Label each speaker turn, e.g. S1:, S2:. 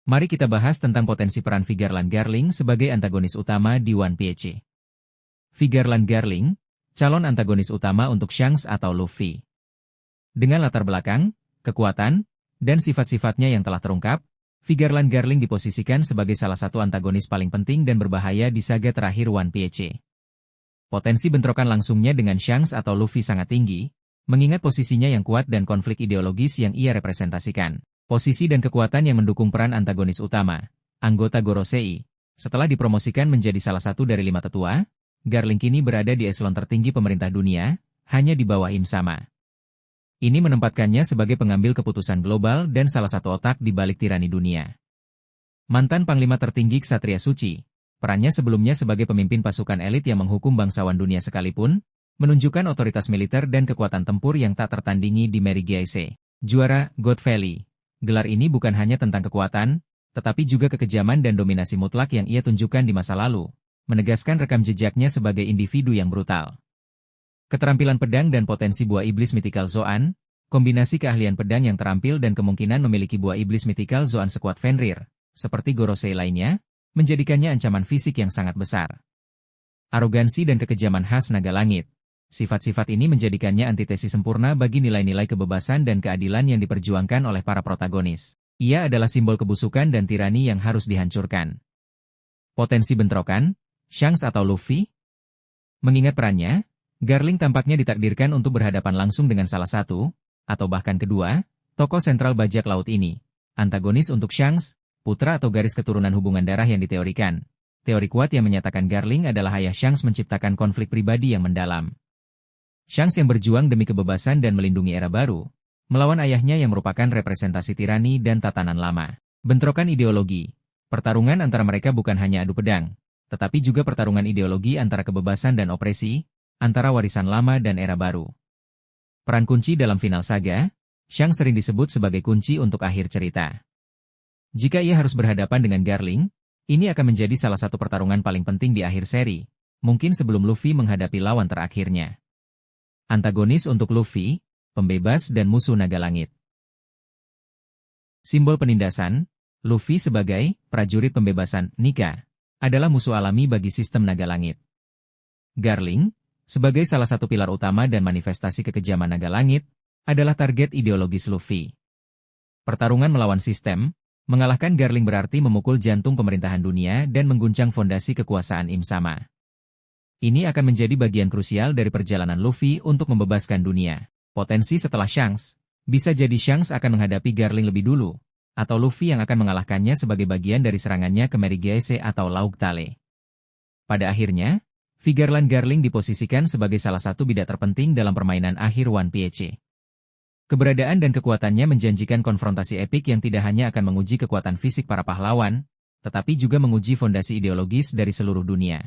S1: Mari kita bahas tentang potensi peran Figurlan Garling sebagai antagonis utama di One Piece. Figurlan Garling, calon antagonis utama untuk Shanks atau Luffy. Dengan latar belakang, kekuatan, dan sifat-sifatnya yang telah terungkap, Figurlan Garling diposisikan sebagai salah satu antagonis paling penting dan berbahaya di saga terakhir One Piece. Potensi bentrokan langsungnya dengan Shanks atau Luffy sangat tinggi, mengingat posisinya yang kuat dan konflik ideologis yang ia representasikan. Posisi dan kekuatan yang mendukung peran antagonis utama, anggota Gorosei. Setelah dipromosikan menjadi salah satu dari 5 tetua, Garling kini berada di eselon tertinggi pemerintah dunia, hanya di bawah Im Sama. Ini menempatkannya sebagai pengambil keputusan global dan salah satu otak di balik tirani dunia. Mantan Panglima tertinggi Ksatria Suci, perannya sebelumnya sebagai pemimpin pasukan elit yang menghukum bangsawan dunia sekalipun, menunjukkan otoritas militer dan kekuatan tempur yang tak tertandingi di Mary Geise. Juara God Valley. Gelar ini bukan hanya tentang kekuatan, tetapi juga kekejaman dan dominasi mutlak yang ia tunjukkan di masa lalu, menegaskan rekam jejaknya sebagai individu yang brutal. Keterampilan pedang dan potensi buah iblis Mythical Zoan, kombinasi keahlian pedang yang terampil dan kemungkinan memiliki buah iblis Mythical Zoan sekuat Fenrir, seperti Gorosei lainnya, menjadikannya ancaman fisik yang sangat besar. Arogansi dan kekejaman khas naga langit. Sifat-sifat ini menjadikannya antitesis sempurna bagi nilai-nilai kebebasan dan keadilan yang diperjuangkan oleh para protagonis. Ia adalah simbol kebusukan dan tirani yang harus dihancurkan. Potensi bentrokan, Shanks atau Luffy? Mengingat perannya, Garling tampaknya ditakdirkan untuk berhadapan langsung dengan salah satu, atau bahkan kedua, tokoh sentral bajak laut ini. Antagonis untuk Shanks, putra atau garis keturunan hubungan darah yang diteorikan. Teori kuat yang menyatakan Garling adalah ayah Shanks menciptakan konflik pribadi yang mendalam. Shanks yang berjuang demi kebebasan dan melindungi era baru, melawan ayahnya yang merupakan representasi tirani dan tatanan lama. Bentrokan ideologi. Pertarungan antara mereka bukan hanya adu pedang, tetapi juga pertarungan ideologi antara kebebasan dan opresi, antara warisan lama dan era baru. Peran kunci dalam final saga, Shanks sering disebut sebagai kunci untuk akhir cerita. Jika ia harus berhadapan dengan Garling, ini akan menjadi salah satu pertarungan paling penting di akhir seri, mungkin sebelum Luffy menghadapi lawan terakhirnya. Antagonis untuk Luffy, pembebas dan musuh naga langit. Simbol penindasan, Luffy sebagai prajurit pembebasan Nika, adalah musuh alami bagi sistem naga langit. Garling, sebagai salah satu pilar utama dan manifestasi kekejaman naga langit, adalah target ideologis Luffy. Pertarungan melawan sistem, mengalahkan Garling berarti memukul jantung pemerintahan dunia dan mengguncang fondasi kekuasaan Im Sama. Ini akan menjadi bagian krusial dari perjalanan Luffy untuk membebaskan dunia. Potensi setelah Shanks, bisa jadi Shanks akan menghadapi Garling lebih dulu, atau Luffy yang akan mengalahkannya sebagai bagian dari serangannya ke Mary Geise atau Laug Tale. Pada akhirnya, Figurlan Garling diposisikan sebagai salah satu bidak terpenting dalam permainan akhir One Piece. Keberadaan dan kekuatannya menjanjikan konfrontasi epik yang tidak hanya akan menguji kekuatan fisik para pahlawan, tetapi juga menguji fondasi ideologis dari seluruh dunia.